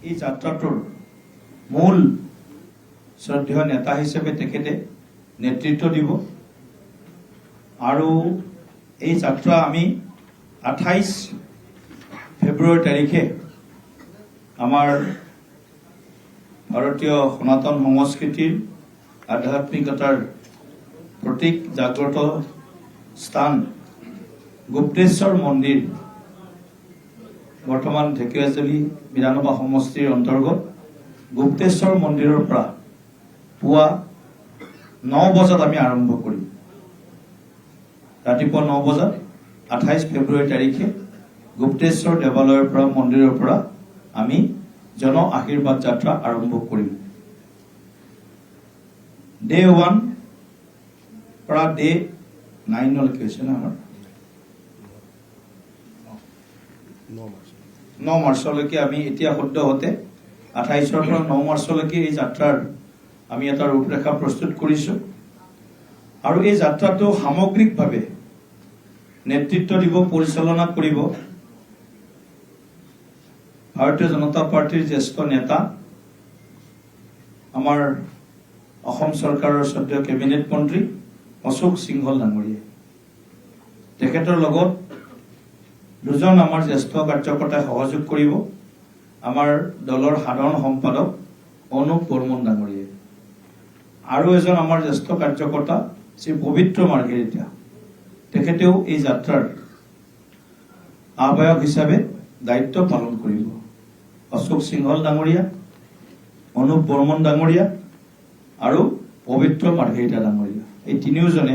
এই যাত্ৰাটোৰ মূল শ্ৰদ্ধেয় নেতা হিচাপে তেখেতে নেতৃত্ব দিব আৰু এই যাত্ৰা আমি 28 ফেব্ৰুৱাৰী তাৰিখে আমাৰ ভাৰতীয় সনাতন সংস্কৃতিৰ আধ্যাত্মিকতাৰ প্ৰতীক জাগ্ৰত স্থান গুপ্তেশ্বৰ মন্দিৰ বৰ্তমান ঢেকীয়াজুলি বিধানসভা সমষ্টিৰ অন্তৰ্গত গুপ্তেশ্বৰ মন্দিৰৰ পৰা পুৱা 9 বজাত আমি আৰম্ভ কৰিম। ৰাতিপুৱা 9 বজাত 28 ফেব্ৰুৱাৰী তাৰিখে গুপ্তেশ্বৰ দেৱালয়ৰ পৰা মন্দিৰৰ পৰা আমি জন আশীৰ্বাদ যাত্ৰা আৰম্ভ কৰিম। ডে 1 পৰা ডে 9 লৈকে হৈছে না আমাৰ 9 মাৰ্চলৈকে আমি এতিয়া সদ্যহতে 28ৰ পৰা 9 মাৰ্চলৈকে এই যাত্ৰাৰ আমি এটা ৰূপৰেখা প্ৰস্তুত কৰিছো আৰু এই যাত্ৰাটো সামগ্ৰিকভাৱে নেতৃত্ব দিব পৰিচালনা কৰিব ভাৰতীয় জনতা পাৰ্টিৰ জ্যেষ্ঠ নেতা আমাৰ অসম চৰকাৰৰ শ্ৰদ্ধেয় কেবিনেট মন্ত্ৰী অশোক সিংহল ডাঙৰীয়া। তেখেতৰ লগত দুজন আমাৰ জ্যেষ্ঠ কাৰ্যকৰ্তাই সহযোগ কৰিব, আমাৰ দলৰ সাধাৰণ সম্পাদক অনুপ বৰ্মন ডাঙৰীয়া আৰু এজন আমাৰ জ্যেষ্ঠ কাৰ্যকৰ্তা শ্ৰী পবিত্ৰ মাৰ্ঘেৰিটা, তেখেতেও এই যাত্ৰাৰ আহ্বায়ক হিচাপে দায়িত্ব পালন কৰিব। অশোক সিংহল ডাঙৰীয়া, অনুপ বৰ্মন ডাঙৰীয়া আৰু পবিত্ৰ মাৰ্ঘেৰিটা ডাঙৰীয়া, এই তিনিওজনে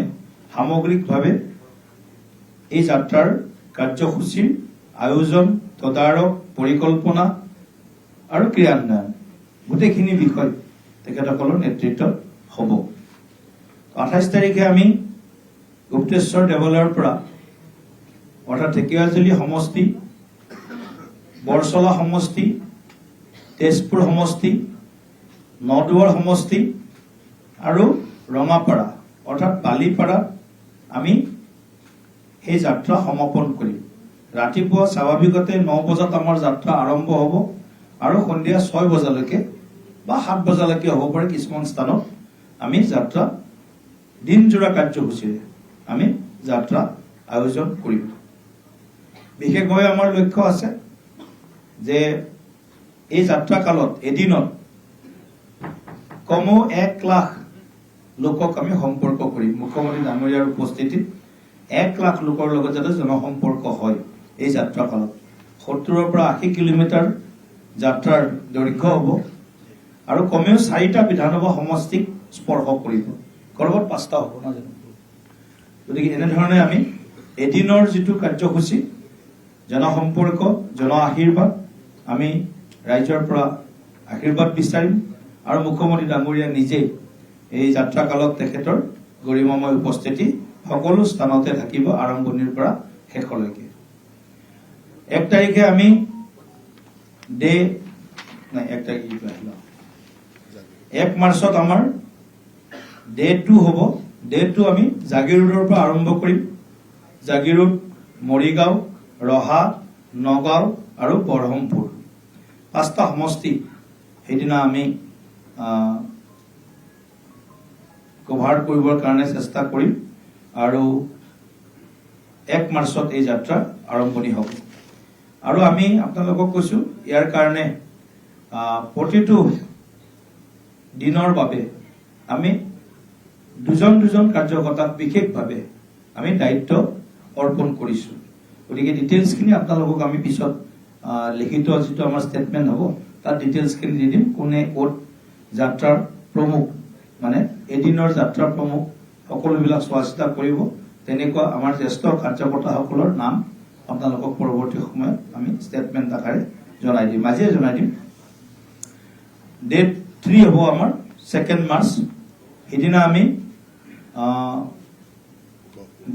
সামগ্ৰিকভাৱে এই যাত্ৰাৰ কাৰ্যসূচীৰ আয়োজন, তদাৰক, পৰিকল্পনা আৰু ক্ৰিয়ান্বয়ন গোটেইখিনি বিষয় তেখেতসকলৰ নেতৃত্বত হ'ব। 28 তাৰিখে আমি গুপ্তেশ্বৰ দেৱালয়ৰ পৰা অৰ্থাৎ ঢেকীয়াজুলি সমষ্টি, বৰচলা সমষ্টি, তেজপুৰ সমষ্টি, নদুৱাৰ সমষ্টি আৰু ৰঙাপাৰা অৰ্থাৎ বালিপাৰাত আমি সেই যাত্ৰা সমাপন কৰিম। ৰাতিপুৱা স্বাভাৱিকতে 9 বজাত আমাৰ যাত্ৰা আৰম্ভ হ'ব আৰু সন্ধিয়া 6 বজালৈকে বা 7 বজালৈকে হ'ব পাৰে কিছুমান স্থানত আমি যাত্ৰা দিনজোৰা কাৰ্যসূচীৰে আমি যাত্ৰা আয়োজন কৰিম। বিশেষভাৱে আমাৰ লক্ষ্য আছে যে এই যাত্ৰা কালত এদিনত কমেও 1 লাখ লোকক আমি সম্পৰ্ক কৰিম। মুখ্যমন্ত্ৰী ডাঙৰীয়াৰ উপস্থিতিত 1 লাখ লোকৰ লগত যাতে জনসম্পৰ্ক হয় এই যাত্ৰা কালত। 70ৰ পৰা 80 কিলোমিটাৰ যাত্ৰাৰ দৈৰ্ঘ্য হ'ব আৰু কমেও 4টা বিধানসভা সমষ্টিক স্পৰ্শ কৰিব, কৰবাত 5টা হ'ব না জানো। গতিকে এনেধৰণে আমি এদিনৰ যিটো কাৰ্যসূচী জনসম্পৰ্ক, জন আশীৰ্বাদ, আমি ৰাইজৰ পৰা আশীৰ্বাদ বিচাৰিম আৰু মুখ্যমন্ত্ৰী ডাঙৰীয়া নিজেই এই যাত্ৰা কালত তেখেতৰ গৰিমাময় উপস্থিতি সকলো স্থানতে থাকিব আৰম্ভণিৰ পৰা শেষলৈকে। 1 তাৰিখে আমি 1 মাৰ্চত আমাৰ ডে 2 হ'ব। ডে 2 আমি জাগিৰোডৰ পৰা আৰম্ভ কৰিম। জাগিৰোড, মৰিগাঁও, ৰহা, নগাঁও আৰু বৰহমপুৰ 5টা সমষ্টি সেইদিনা আমি কভাৰ কৰিবৰ কাৰণে চেষ্টা কৰিম আৰু 1 মাৰ্চত এই যাত্ৰা আৰম্ভণি হ'ব। আৰু আমি আপোনালোকক কৈছো ইয়াৰ কাৰণে প্ৰতিটো দিনৰ বাবে আমি দুজন কাৰ্যকৰ্তাক বিশেষভাৱে আমি দায়িত্ব অৰ্পণ কৰিছো। গতিকে ডিটেইলছখিনি আপোনালোকক আমি পিছত লিখিত যিটো আমাৰ ষ্টেটমেণ্ট হ'ব তাত ডিটেইলছখিনি দি দিম, কোনে ক'ত যাত্ৰাৰ প্ৰমুখ মানে এদিনৰ যাত্ৰাৰ প্ৰমুখ সকলোবিলাক চোৱা চিতা কৰিব। তেনেকুৱা আমাৰ জ্যেষ্ঠ কাৰ্যকৰ্তাসকলৰ নাম আপোনালোকক পৰৱৰ্তী সময়ত আমি ষ্টেটমেণ্ট আকাৰে জনাই দিম, আজিয়ে জনাই দিম। ডে 3 হ'ব আমাৰ 2 মাৰ্চ। সেইদিনা আমি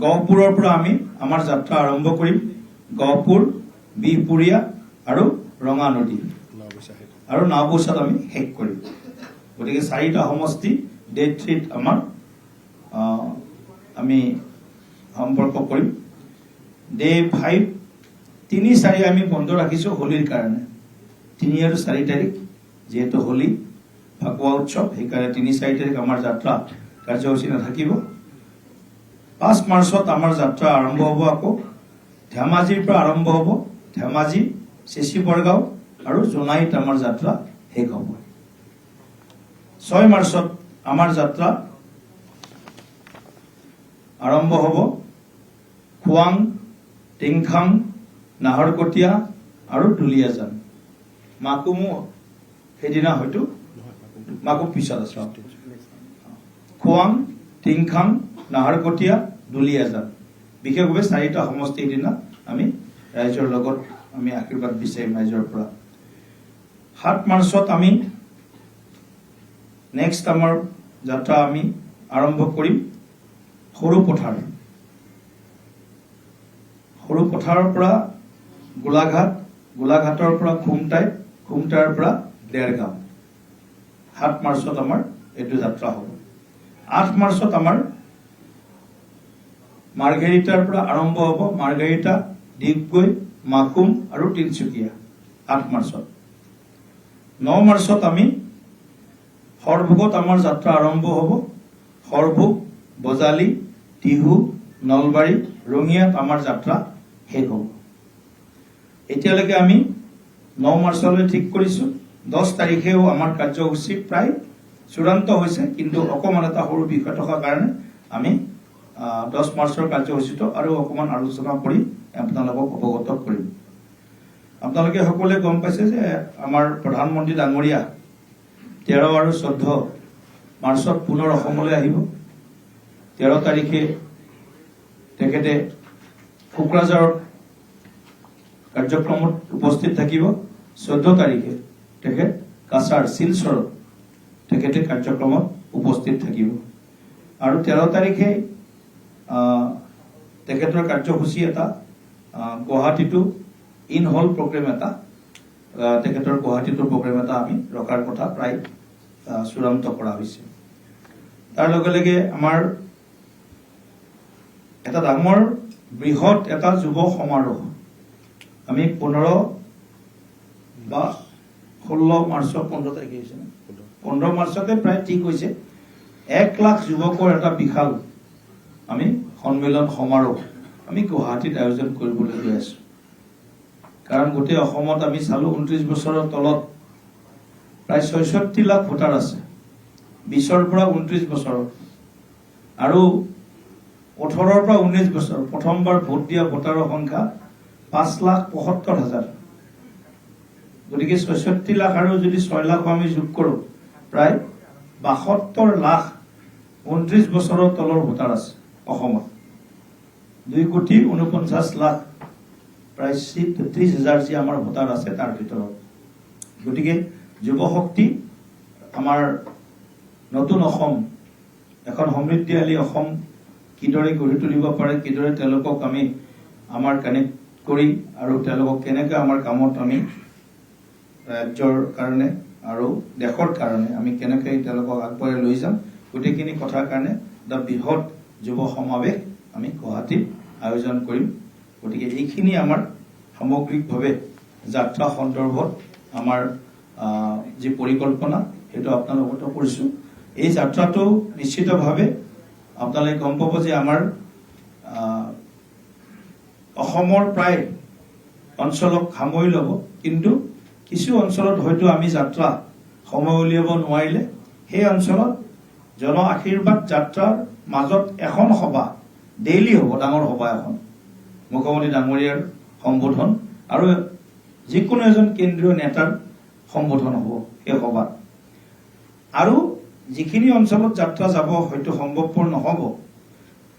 গহপুৰৰ পৰা আমি আমাৰ যাত্ৰা আৰম্ভ কৰিম। গহপুৰ, বিহপুৰীয়া আৰু ৰঙা নদী আৰু নাওবৈচাত আমি শেষ কৰিম। গতিকে 4টা সমষ্টি ডে 3 আমাৰ আমি সম্পৰ্ক কৰিম। ডে 5, 3, 4 আমি বন্ধ ৰাখিছো হোলীৰ কাৰণে। 3 আৰু 4 তাৰিখ যেহেতু হোলি ফাকুৱা উৎসৱ সেইকাৰণে 3-4 তাৰিখ আমাৰ যাত্ৰা কাৰ্যসূচী নাথাকিব 5 মাৰ্চত আমাৰ যাত্ৰা আৰম্ভ হ'ব আকৌ ধেমাজিৰ পৰা আৰম্ভ হ'ব ধেমাজি চেচি বৰগাঁও আৰু জোনাইত আমাৰ যাত্ৰা শেষ হ'ব 6 মাৰ্চত আমাৰ যাত্ৰা আৰম্ভ হ'ব খুৱাং টিংখাং নাহৰকটীয়া আৰু দুলিয়াজান মাকুমো সেইদিনা হয়তো মাকুম পিছত আছে খুৱাং টিংখাং নাহৰকটীয়া দুলিয়াজান বিশেষভাৱে 4টা সমষ্টি দিনা আমি ৰাইজৰ লগত আমি আশীৰ্বাদ বিচাৰিম ৰাইজৰ পৰা 7 মাৰ্চত আমি নেক্সট আমাৰ যাত্ৰা আমি আৰম্ভ কৰিম সৰু পথাৰৰ পৰা গোলাঘাটৰ পৰা খুমটাইৰ পৰা দেৰগাঁও 7 মাৰ্চত আমাৰ এইটো যাত্ৰা হ'ব 8 মাৰ্চত আমাৰ মাৰ্ঘেৰিটাৰ পৰা আৰম্ভ হ'ব মাৰ্ঘেৰিটা ডিগবৈ মাকুম আৰু তিনচুকীয়া 8 মাৰ্চত 9 মাৰ্চত আমি সৰভোগত আমাৰ যাত্ৰা আৰম্ভ হ'ব সৰভোগ বজালি টিহু নলবাৰী ৰঙিয়াত আমাৰ যাত্ৰা শেষ হ'ব এতিয়ালৈকে আমি 9 মাৰ্চলৈ ঠিক কৰিছো 10 তাৰিখেও আমাৰ কাৰ্যসূচী প্ৰায় চূড়ান্ত হৈছে কিন্তু অকমান এটা সৰু বিষয় থকাৰ কাৰণে আমি 10 মাৰ্চৰ কাৰ্যসূচীটো আৰু অকমান আলোচনা কৰি আপোনালোকক অৱগত কৰিম আপোনালোকে সকলোৱে গম পাইছে যে আমাৰ প্ৰধানমন্ত্ৰী ডাঙৰীয়া 13 আৰু 14 মাৰ্চত পুনৰ অসমলৈ আহিব 13 তাৰিখে তেখেতে কোকৰাঝাৰত কাৰ্যক্ৰমত উপস্থিত থাকিব 14 তাৰিখে তেখেত কাছাৰ শিলচৰত তেখেতে কাৰ্যক্ৰমত উপস্থিত থাকিব আৰু 13 তাৰিখে তেখেতৰ কাৰ্যসূচী এটা গুৱাহাটীটো ইন হল প্ৰগ্ৰেম এটা তেখেতৰ গুৱাহাটীটো প্ৰগ্ৰেম এটা আমি ৰখাৰ কথা প্ৰায় চূড়ান্ত কৰা হৈছে তাৰ লগে লগে আমাৰ এটা ডাঙৰ বৃহৎ এটা যুৱ সমাৰোহ আমি 15 বা 16 মাৰ্চৰ 15 তাৰিখে হৈছে 15 মাৰ্চতে প্ৰায় ঠিক হৈছে 1 লাখ যুৱকৰ এটা বিশাল আমি সন্মিলন সমাৰোহ আমি গুৱাহাটীত আয়োজন কৰিবলৈ গৈ আছো কাৰণ গোটেই অসমত আমি চালো 29 বছৰৰ তলত প্ৰায় 66 লাখ ভোটাৰ আছে 20ৰ পৰা 29 বছৰৰ আৰু 18ৰ পৰা 19 বছৰ প্ৰথমবাৰ ভোট দিয়া ভোটাৰৰ সংখ্যা 5,75,000 গতিকে 66 লাখ আৰু যদি 6 লাখ আমি যোগ কৰো প্ৰায় 72 লাখ 29 বছৰৰ তলৰ ভোটাৰ আছে অসমত 2,49 লাখ প্ৰায় 33,000 যি আমাৰ ভোটাৰ আছে তাৰ ভিতৰত গতিকে যুৱ শক্তি আমাৰ নতুন অসম এখন সমৃদ্ধিশালী অসম কিদৰে গঢ়ি তুলিব পাৰে কিদৰে তেওঁলোকক আমি আমাৰ কানেক্ট কৰি আৰু তেওঁলোকক কেনেকৈ আমাৰ কামত আমি ৰাজ্যৰ কাৰণে আৰু দেশৰ কাৰণে আমি কেনেকৈ তেওঁলোকক আগবঢ়াই লৈ যাম গোটেইখিনি কথাৰ কাৰণে এটা বৃহৎ যুৱ সমাৱেশ আমি গুৱাহাটীত আয়োজন কৰিম গতিকে এইখিনি আমাৰ সামগ্ৰিকভাৱে যাত্ৰা সন্দৰ্ভত আমাৰ যি পৰিকল্পনা সেইটো আপোনালোকক কৰিছো এই যাত্ৰাটো নিশ্চিতভাৱে আপোনালোকে গম পাব যে আমাৰ অসমৰ প্ৰায় অঞ্চলক সামৰি ল'ব কিন্তু কিছু অঞ্চলত হয়তো আমি যাত্ৰা সময় উলিয়াব নোৱাৰিলে সেই অঞ্চলত জন আশীৰ্বাদ যাত্ৰাৰ মাজত এখন সভা ডেইলি হ'ব ডাঙৰ সভা এখন মুখ্যমন্ত্ৰী ডাঙৰীয়াৰ সম্বোধন আৰু যিকোনো এজন কেন্দ্ৰীয় নেতাৰ সম্বোধন হ'ব এই সভাত আৰু যিখিনি অঞ্চলত যাত্ৰা যাব হয়তো সম্ভৱপৰ নহ'ব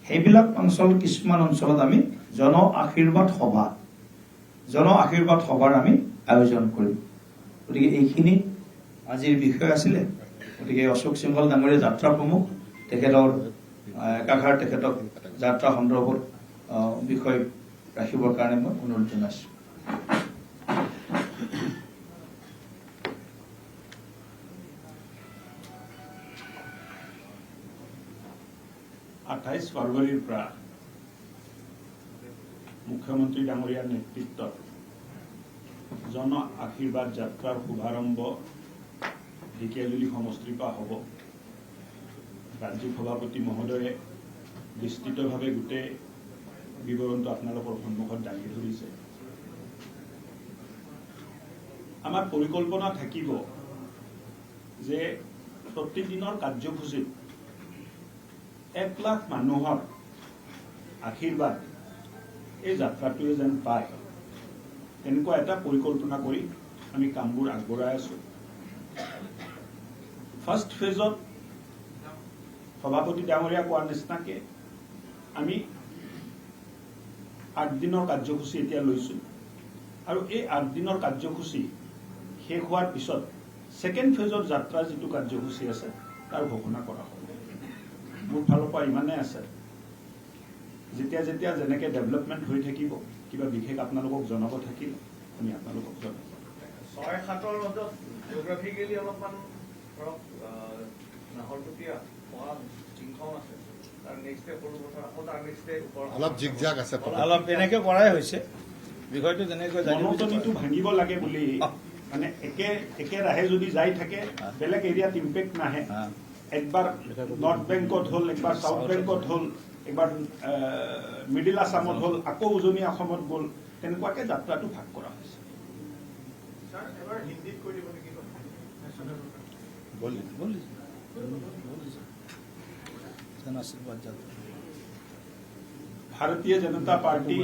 সেইবিলাক অঞ্চল কিছুমান অঞ্চলত আমি জন আশীৰ্বাদ সভাৰ আমি আয়োজন কৰিম গতিকে এইখিনি আজিৰ বিষয় আছিলে গতিকে অশোক সিংহল ডাঙৰীয়া যাত্ৰা প্ৰমুখ তেখেতৰ একাষাৰ তেখেতক যাত্ৰা সন্দৰ্ভত বিষয় ৰাখিবৰ কাৰণে মই অনুৰোধ জনাইছো 28 ফেব্ৰুৱাৰীৰ পৰা মুখ্যমন্ত্ৰী ডাঙৰীয়াৰ নেতৃত্বত জন আশীৰ্বাদ যাত্ৰাৰ শুভাৰম্ভ ঢেকিয়াজুলি সমষ্টিৰ পৰা হ'ব। ৰাজ্যিক সভাপতি মহোদয়ে বিস্তৃতভাৱে গোটেই বিৱৰণটো আপোনালোকৰ সন্মুখত দাঙি ধৰিছে। আমাৰ পৰিকল্পনা থাকিব যে প্ৰতিদিনৰ কাৰ্যসূচীত 1 লাখ মানুহৰ আশীৰ্বাদ এই যাত্ৰাটোৱে যেন পায়, এনেকুৱা এটা পৰিকল্পনা কৰি আমি কামবোৰ আগবঢ়াই আছো। ফাৰ্ষ্ট ফেজত সভাপতি ডাঙৰীয়া কোৱাৰ নিচিনাকে আমি 8 দিনৰ কাৰ্যসূচী এতিয়া লৈছো, আৰু এই 8 দিনৰ কাৰ্যসূচী শেষ হোৱাৰ পিছত ছেকেণ্ড ফেজৰ যাত্ৰা যিটো কাৰ্যসূচী আছে তাৰ ঘোষণা কৰা হ'ব। মোৰ ফালৰ পৰা ইমানেই আছে। যেতিয়া যেতিয়া যেনেকে ডেভেলপমেণ্ট হৈ থাকিব, কিবা বিশেষ আপোনালোকক জনাব থাকিলে আমি আপোনালোকক জনাম। 6-7ৰ মাজত জিঅ'গ্ৰাফিকেলি অলপমান ধৰক নাহৰকটীয়া চিংখন আছে, তাৰ নেক্সট ডে সৰু কথা, আকৌ তাৰ নেক্সট ডে অলপ জিগজাগ আছে, অলপ এনেকে কৰাই হৈছে। বিষয়টো যেনেকৈ মনোটনীটো ভাঙিব লাগে বুলি মানে একেৰাহে যদি যাই থাকে বেলেগ এৰিয়াত ইম্পেক্ট নাহে। একবাৰ নৰ্থ বেংকত হ'ল, একবাৰ চাউথ বেংকত হ'ল, একবাৰ মিডিল আছামত হ'ল, আকৌ উজনি অসমত গ'ল, তেনেকুৱাকে যাত্ৰাটো ভাগ কৰা হৈছে। भारतीय जनता पार्टी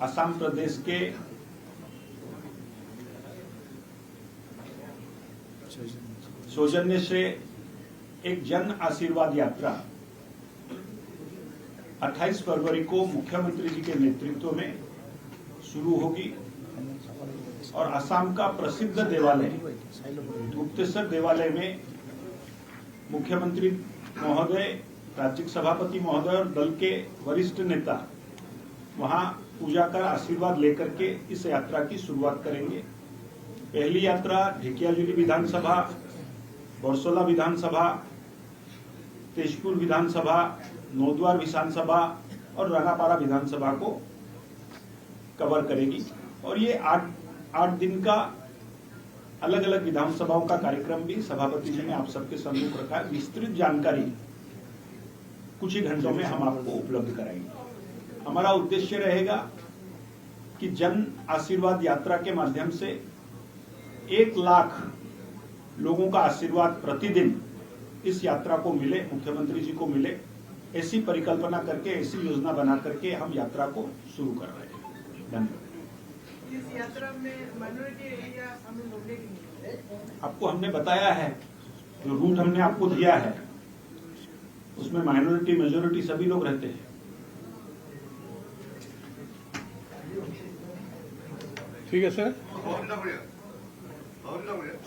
असम प्रदेश के सौजन्य से एक जन आशीर्वाद यात्रा 28 फरवरी को मुख्यमंत्री जी के नेतृत्व में शुरू होगी और असम का प्रसिद्ध देवालय गुप्तेश्वर देवालय में मुख्यमंत्री महोदय, राज्य सभापति महोदय और दल के वरिष्ठ नेता वहां पूजा कर आशीर्वाद लेकर के इस यात्रा की शुरुआत करेंगे। पहली यात्रा ढेकियाजुली विधानसभा, बरसोला विधानसभा, तेजपुर विधानसभा, नौद्वार विधानसभा और रंगापारा विधानसभा को कवर करेगी। और ये 8 दिन का अलग अलग विधानसभाओं का कार्यक्रम भी सभापति जी ने आप सबके सम्मुख रखा है। विस्तृत जानकारी कुछ ही घंटों में हम आपको उपलब्ध कराएंगे। हमारा उद्देश्य रहेगा कि जन आशीर्वाद यात्रा के माध्यम से 1 लाख लोगों का आशीर्वाद प्रतिदिन इस यात्रा को मिले, मुख्यमंत्री जी को मिले। ऐसी परिकल्पना करके, ऐसी योजना बना करके हम यात्रा को शुरू कर रहे हैं। धन्यवाद। इस यात्रा में माइनॉरिटी एरिया शामिल होने की आपको हमने बताया है, जो रूट हमने आपको दिया है उसमें माइनॉरिटी मेजोरिटी सभी लोग रहते हैं। ঠিক আছে।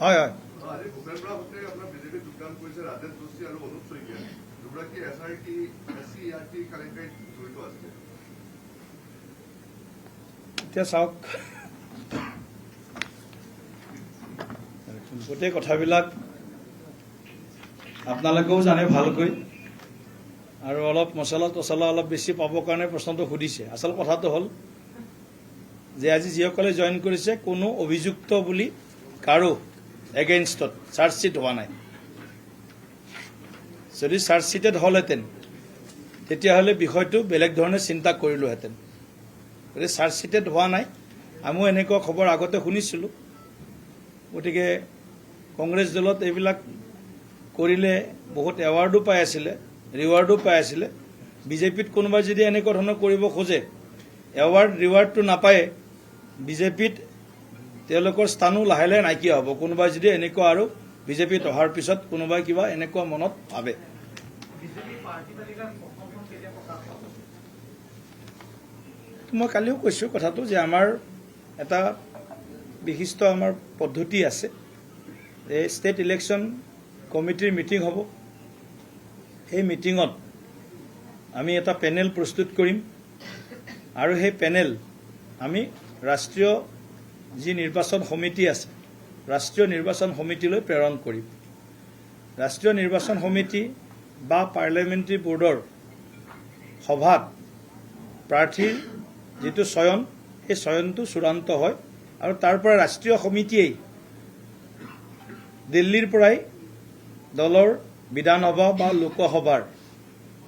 হয় হয় আজি ভূপেন্দ্ৰ হঁতে আপোনাৰ বিজেপি যোগদান কৰিছে, ৰাজেশ যোশী আৰু অনুপ শইকীয়া দুগৰাকী SRT SCERT কালেক্টৰেট জড়িত আছে। এতিয়া চাওক, গোটেই কথাবিলাক আপোনালোকেও জানে ভালকৈ, আৰু অলপ মছলা তছলা অলপ বেছি পাবৰ কাৰণে প্ৰশ্নটো সুধিছে। আচল কথাটো হ'ল যে আজি যিসকলে জইন কৰিছে কোনো অভিযুক্ত বুলি কাৰো এগেইনষ্টত চাৰ্জশ্বিট হোৱা নাই। যদি চাৰ্জশ্বিটেড হ'লহেঁতেন তেতিয়াহ'লে বিষয়টো বেলেগ ধৰণে চিন্তা কৰিলোহেঁতেন। গতিকে চাৰ্জশ্বিটেড হোৱা নাই। আমিও এনেকুৱা খবৰ আগতে শুনিছিলোঁ। গতিকে কংগ্ৰেছ দলত এইবিলাক কৰিলে বহুত এৱাৰ্ডো পাই আছিলে, ৰিৱাৰ্ডো পাই আছিলে। বিজেপিত কোনোবাই যদি এনেকুৱা ধৰণৰ কৰিব খোজে, এৱাৰ্ড ৰিৱাৰ্ডটো নাপায়ে, বিজেপিত তেওঁলোকৰ স্থানো লাহে লাহে নাইকিয়া হ'ব। কোনোবাই যদি এনেকুৱা আৰু বিজেপিত অহাৰ পিছত কোনোবাই কিবা এনেকুৱা মনত ভাবে। মই কালিও কৈছোঁ কথাটো যে আমাৰ এটা বিশিষ্ট আমাৰ পদ্ধতি আছে। এই ষ্টেট ইলেকশ্যন কমিটিৰ মিটিং হ'ব। সেই মিটিঙত আমি এটা পেনেল প্ৰস্তুত কৰিম, আৰু সেই পেনেল আমি ৰাষ্ট্ৰীয় যি নিৰ্বাচন সমিতি আছে, ৰাষ্ট্ৰীয় নিৰ্বাচন সমিতিলৈ প্ৰেৰণ কৰিম। ৰাষ্ট্ৰীয় নিৰ্বাচন সমিতি বা পাৰ্লামেণ্টাৰী বোৰ্ডৰ সভাত প্ৰাৰ্থীৰ যিটো চয়ন, এই চয়নটো চূড়ান্ত হয় আৰু তাৰ পৰা ৰাষ্ট্ৰীয় সমিতিয়েই দিল্লীৰ পৰাই দলৰ বিধানসভা বা লোকসভাৰ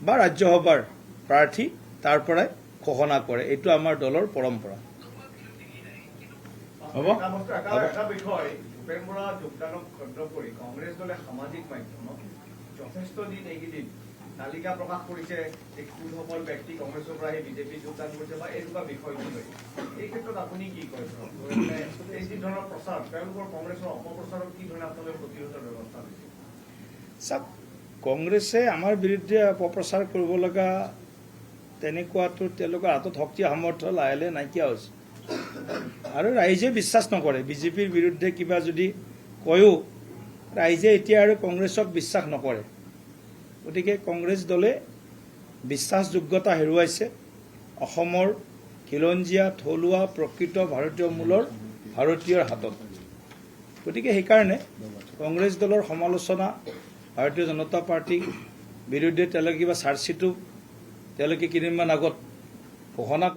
বা ৰাজ্যসভাৰ প্ৰাৰ্থী তাৰ পৰাই ঘোষণা কৰে। এইটো আমাৰ দলৰ পৰম্পৰা। হ'ব? এটা বিষয় ভূপেন বৰা যোগদানক খণ্ড কৰি কংগ্ৰেছ দলে সামাজিক মাধ্যমত যথেষ্ট দিন এইকেইদিন তালিকা প্ৰকাশ কৰিছে যে কোনসকল ব্যক্তি কংগ্ৰেছৰ পৰা আহি বিজেপি যোগদান কৰিছে বা এনেকুৱা বিষয়টো লৈ। এই ক্ষেত্ৰত আপুনি কি কয়? এই যি ধৰণৰ প্ৰচাৰ তেওঁলোকৰ কংগ্ৰেছৰ অপপ্ৰচাৰক কি ধৰণে আপোনালোকে প্ৰতিৰোধৰ ব্যৱস্থা লৈছে? চাওক, কংগ্ৰেছে আমাৰ বিৰুদ্ধে অপপ্ৰচাৰ কৰিব লগা তেনেকুৱাটো তেওঁলোকৰ হাতত শক্তি সামৰ্থ্য লাহে লাহে নাইকিয়া হৈছে আৰু ৰাইজে বিশ্বাস নকৰে। বিজেপিৰ বিৰুদ্ধে কিবা যদি কয়ো ৰাইজে এতিয়া আৰু কংগ্ৰেছক বিশ্বাস নকৰে। গতিকে কংগ্ৰেছ দলে বিশ্বাসযোগ্যতা হেৰুৱাইছে অসমৰ খিলঞ্জীয়া থলুৱা প্ৰকৃত ভাৰতীয় মূলৰ ভাৰতীয়ৰ হাতত। গতিকে সেইকাৰণে কংগ্ৰেছ দলৰ সমালোচনা ভাৰতীয় জনতা পাৰ্টিৰ বিৰুদ্ধে তেওঁলোকে কিবা চাৰ্জশ্বিটো তেওঁলোকে কেইদিনমান আগত ঘোষণা